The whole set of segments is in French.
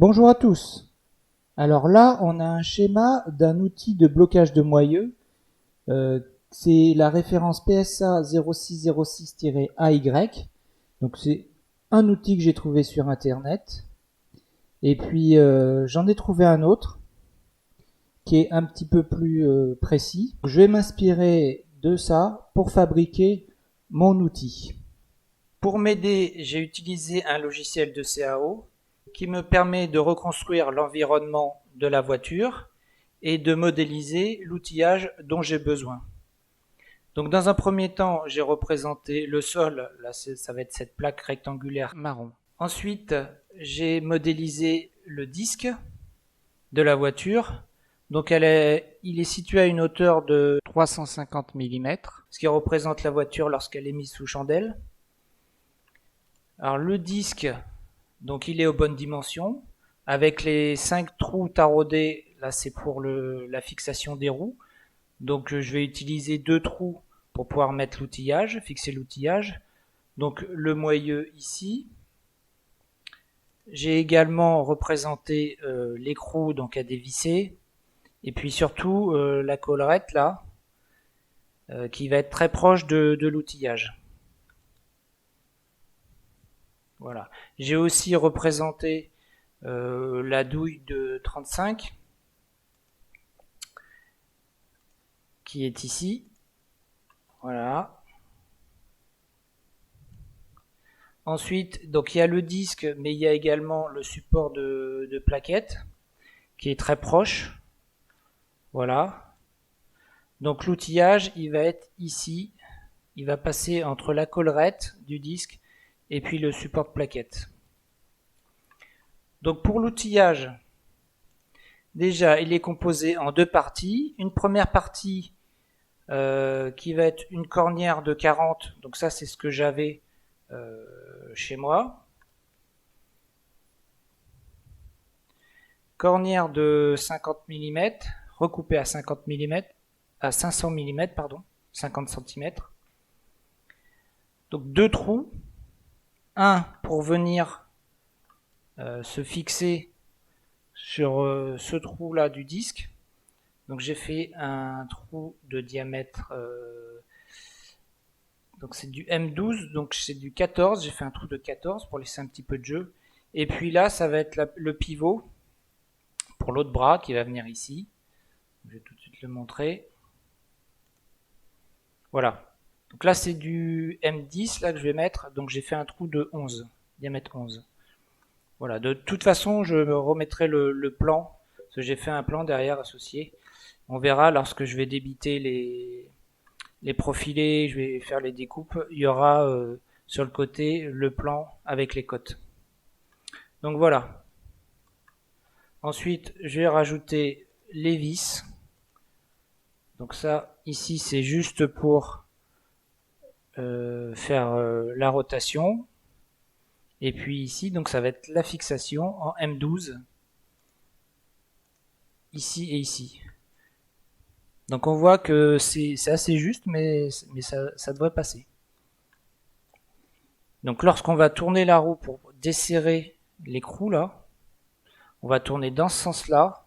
Bonjour à tous. Alors là, on a un schéma d'un outil de blocage de moyeu. C'est la référence PSA 0606-AY. Donc c'est un outil que j'ai trouvé sur Internet. Et puis j'en ai trouvé un autre qui est un petit peu plus précis. Je vais m'inspirer de ça pour fabriquer mon outil. Pour m'aider, j'ai utilisé un logiciel de CAO qui me permet de reconstruire l'environnement de la voiture et de modéliser l'outillage dont j'ai besoin. Donc dans un premier temps, j'ai représenté le sol, là ça va être cette plaque rectangulaire marron. Ensuite, j'ai modélisé le disque de la voiture. Donc il est situé à une hauteur de 350 mm, ce qui représente la voiture lorsqu'elle est mise sous chandelle. Alors le disque, donc il est aux bonnes dimensions, avec les 5 trous taraudés, là c'est pour la fixation des roues. Donc je vais utiliser 2 trous pour pouvoir mettre l'outillage, fixer l'outillage. Donc le moyeu ici. J'ai également représenté l'écrou donc à dévisser. Et puis surtout la collerette là, qui va être très proche de l'outillage. Voilà. J'ai aussi représenté la douille de 35 qui est ici. Voilà. Ensuite, donc il y a le disque, mais il y a également le support de plaquettes qui est très proche. Voilà. Donc l'outillage, il va être ici. Il va passer entre la collerette du disque et puis le support de plaquette. Donc pour l'outillage, déjà il est composé en 2 parties. Une première partie qui va être une cornière de 40, donc ça c'est ce que j'avais chez moi. Cornière de 50 mm, recoupée à 50 mm, à 500 mm, pardon, 50 cm. Donc 2 trous, un pour venir se fixer sur ce trou là du disque. Donc j'ai fait un trou de diamètre, donc c'est du M12, donc c'est du 14, j'ai fait un trou de 14 pour laisser un petit peu de jeu. Et puis là ça va être le pivot pour l'autre bras qui va venir ici. Je vais tout de suite le montrer. Voilà. Donc là c'est du M10 là que je vais mettre, donc j'ai fait un trou de 11, diamètre 11. Voilà, de toute façon je me remettrai le plan, parce que j'ai fait un plan derrière associé. On verra lorsque je vais débiter les profilés, je vais faire les découpes, il y aura sur le côté le plan avec les cotes. Donc voilà. Ensuite, je vais rajouter les vis. Donc ça, ici, c'est juste pour faire la rotation. Et puis ici, donc ça va être la fixation en M12. Ici et ici. Donc on voit que c'est assez juste, mais ça devrait passer. Donc lorsqu'on va tourner la roue pour desserrer l'écrou là, on va tourner dans ce sens-là.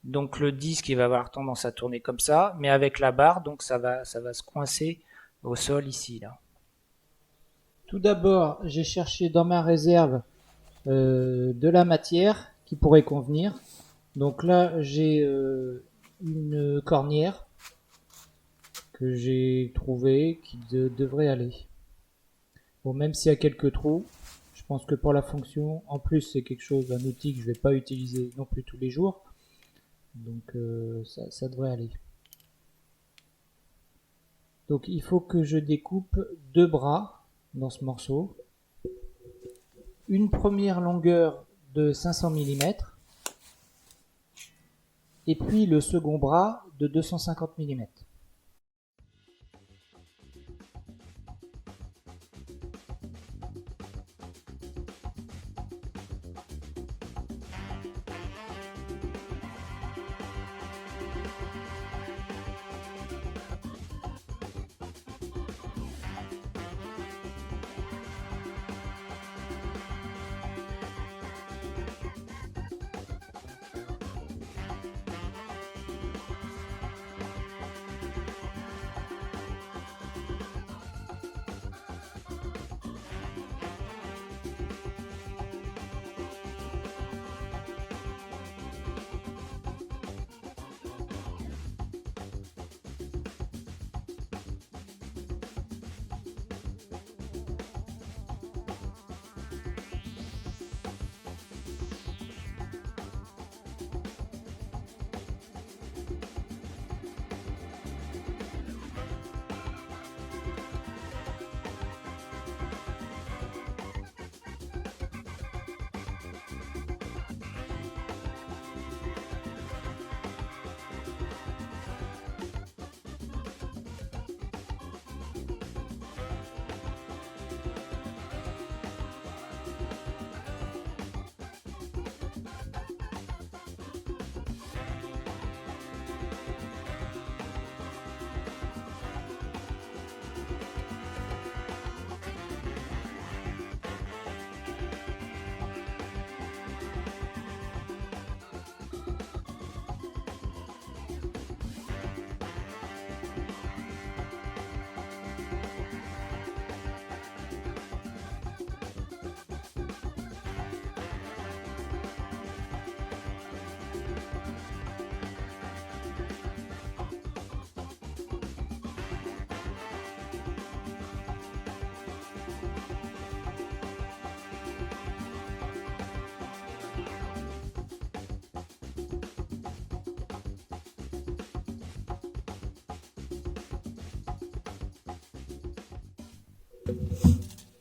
Donc le disque il va avoir tendance à tourner comme ça, mais avec la barre, donc ça va se coincer au sol ici là. Tout d'abord, j'ai cherché dans ma réserve de la matière qui pourrait convenir. Donc là, j'ai une cornière que j'ai trouvée qui devrait aller. Bon, même s'il y a quelques trous, je pense que pour la fonction, en plus c'est quelque chose, un outil que je vais pas utiliser non plus tous les jours, donc ça devrait aller. Donc il faut que je découpe 2 bras dans ce morceau, une première longueur de 500 mm et puis le second bras de 250 mm.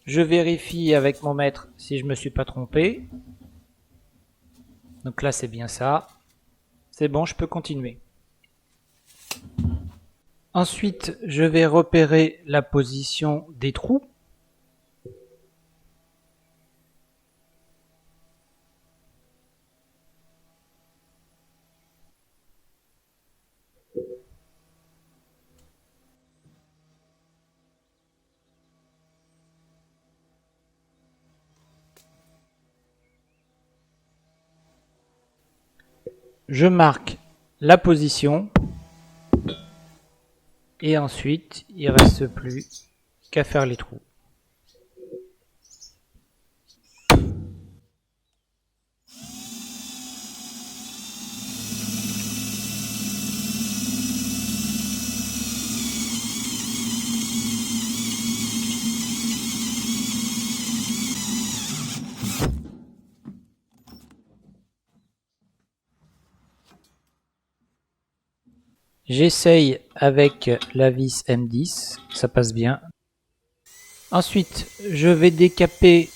Je vérifie avec mon mètre si je me suis pas trompé. Donc là c'est bien ça. C'est bon, je peux continuer. Ensuite, je vais repérer la position des trous. Je marque la position. Et ensuite, il reste plus qu'à faire les trous. J'essaye avec la vis M10, ça passe bien. Ensuite, je vais décaper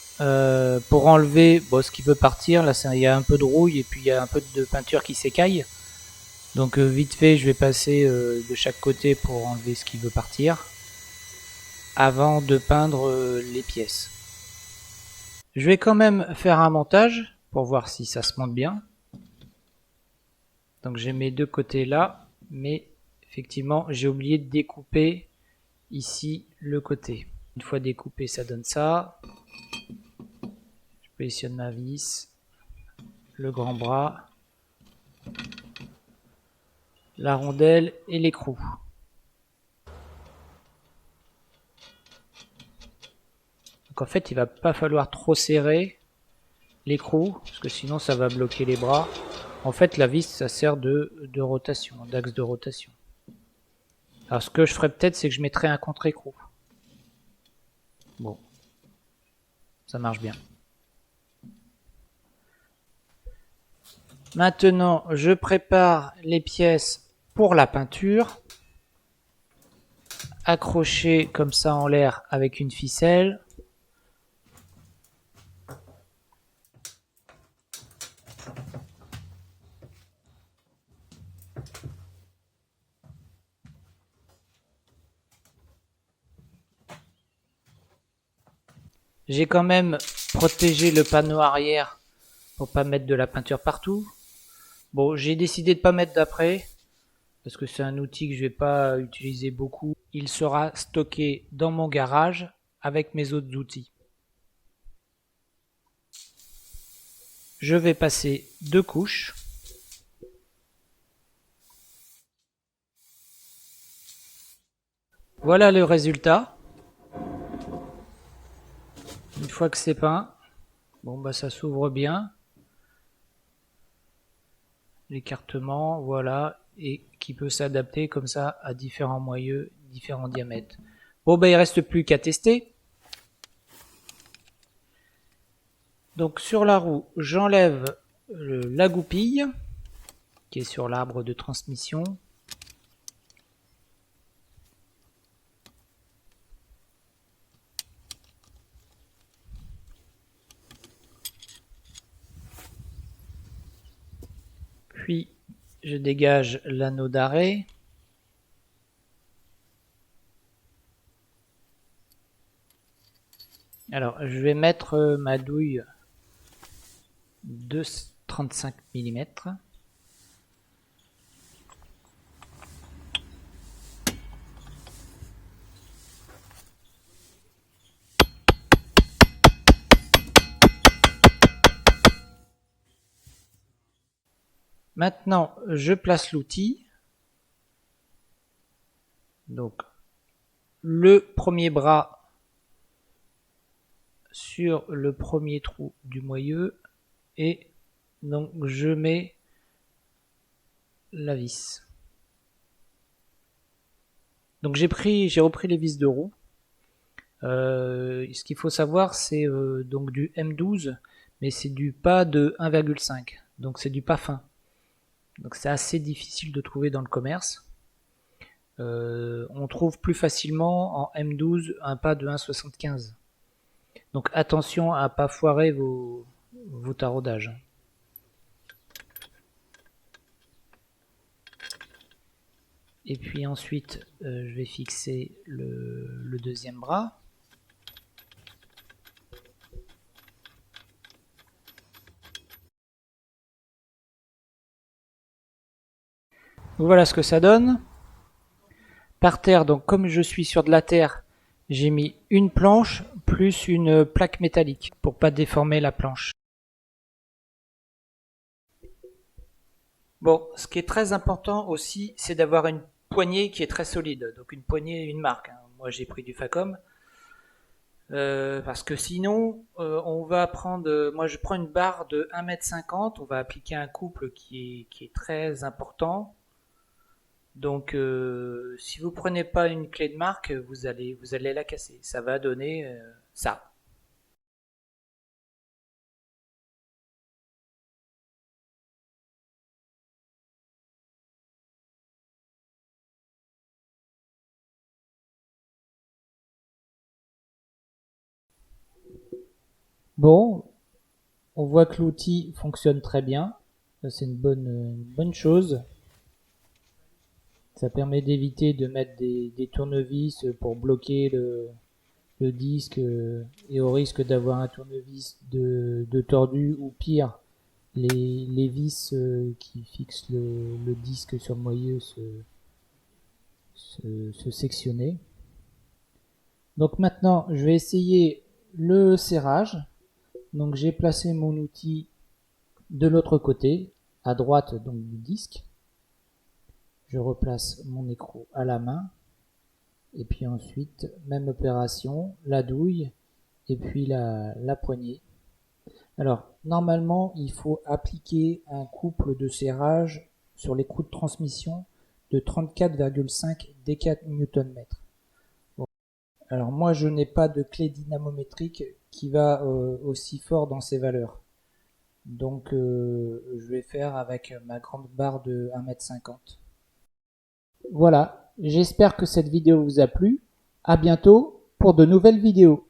pour enlever ce qui veut partir. Là, il y a un peu de rouille et puis il y a un peu de peinture qui s'écaille. Donc vite fait, je vais passer de chaque côté pour enlever ce qui veut partir avant de peindre les pièces. Je vais quand même faire un montage pour voir si ça se monte bien. Donc j'ai mes deux côtés là, mais effectivement j'ai oublié de découper ici le côté. Une fois découpé, ça donne ça. Je positionne ma vis, le grand bras, la rondelle et l'écrou. Donc en fait, il va pas falloir trop serrer l'écrou, parce que sinon ça va bloquer les bras. En fait, la vis, ça sert de rotation, d'axe de rotation. Alors ce que je ferais peut-être, c'est que je mettrais un contre-écrou. Bon, ça marche bien. Maintenant, je prépare les pièces pour la peinture. Accroché comme ça en l'air avec une ficelle. J'ai quand même protégé le panneau arrière pour pas mettre de la peinture partout. Bon, j'ai décidé de pas mettre d'après parce que c'est un outil que je vais pas utiliser beaucoup. Il sera stocké dans mon garage avec mes autres outils. Je vais passer 2 couches. Voilà le résultat. Une fois que c'est peint, bon bah ça s'ouvre bien. L'écartement, voilà, et qui peut s'adapter comme ça à différents moyeux, différents diamètres. Bon bah il reste plus qu'à tester. Donc sur la roue, j'enlève la goupille qui est sur l'arbre de transmission. Puis je dégage l'anneau d'arrêt. Alors je vais mettre ma douille de 35 mm. Maintenant, je place l'outil. Donc, le premier bras sur le premier trou du moyeu et donc je mets la vis. Donc j'ai repris les vis de roue. Ce qu'il faut savoir, c'est donc du M12, mais c'est du pas de 1,5, donc c'est du pas fin. Donc c'est assez difficile de trouver dans le commerce. on trouve plus facilement en M12 un pas de 1,75. Donc attention à ne pas foirer vos taraudages. Et puis ensuite, je vais fixer le deuxième bras. Voilà ce que ça donne. Par terre, donc comme je suis sur de la terre, j'ai mis une planche plus une plaque métallique pour pas déformer la planche. Bon, ce qui est très important aussi, c'est d'avoir une poignée qui est très solide. Donc une poignée, une marque. Moi j'ai pris du Facom. Parce que sinon, on va prendre. Moi je prends une barre de 1,50 m, on va appliquer un couple qui est très important. Donc si vous prenez pas une clé de marque, vous allez la casser. Ça va donner ça. Bon, on voit que l'outil fonctionne très bien. C'est une bonne chose. Ça permet d'éviter de mettre des tournevis pour bloquer le disque et au risque d'avoir un tournevis de tordu ou pire, les vis qui fixent le disque sur le moyeu se sectionner. Donc maintenant, je vais essayer le serrage. Donc j'ai placé mon outil de l'autre côté, à droite donc du disque. Je replace mon écrou à la main. Et puis ensuite, même opération, la douille et puis la poignée. Alors, normalement, il faut appliquer un couple de serrage sur l'écrou de transmission de 34,5 Nm. Bon. Alors moi, je n'ai pas de clé dynamométrique qui va aussi fort dans ces valeurs. Donc, je vais faire avec ma grande barre de 1,50 m. Voilà, j'espère que cette vidéo vous a plu. À bientôt pour de nouvelles vidéos.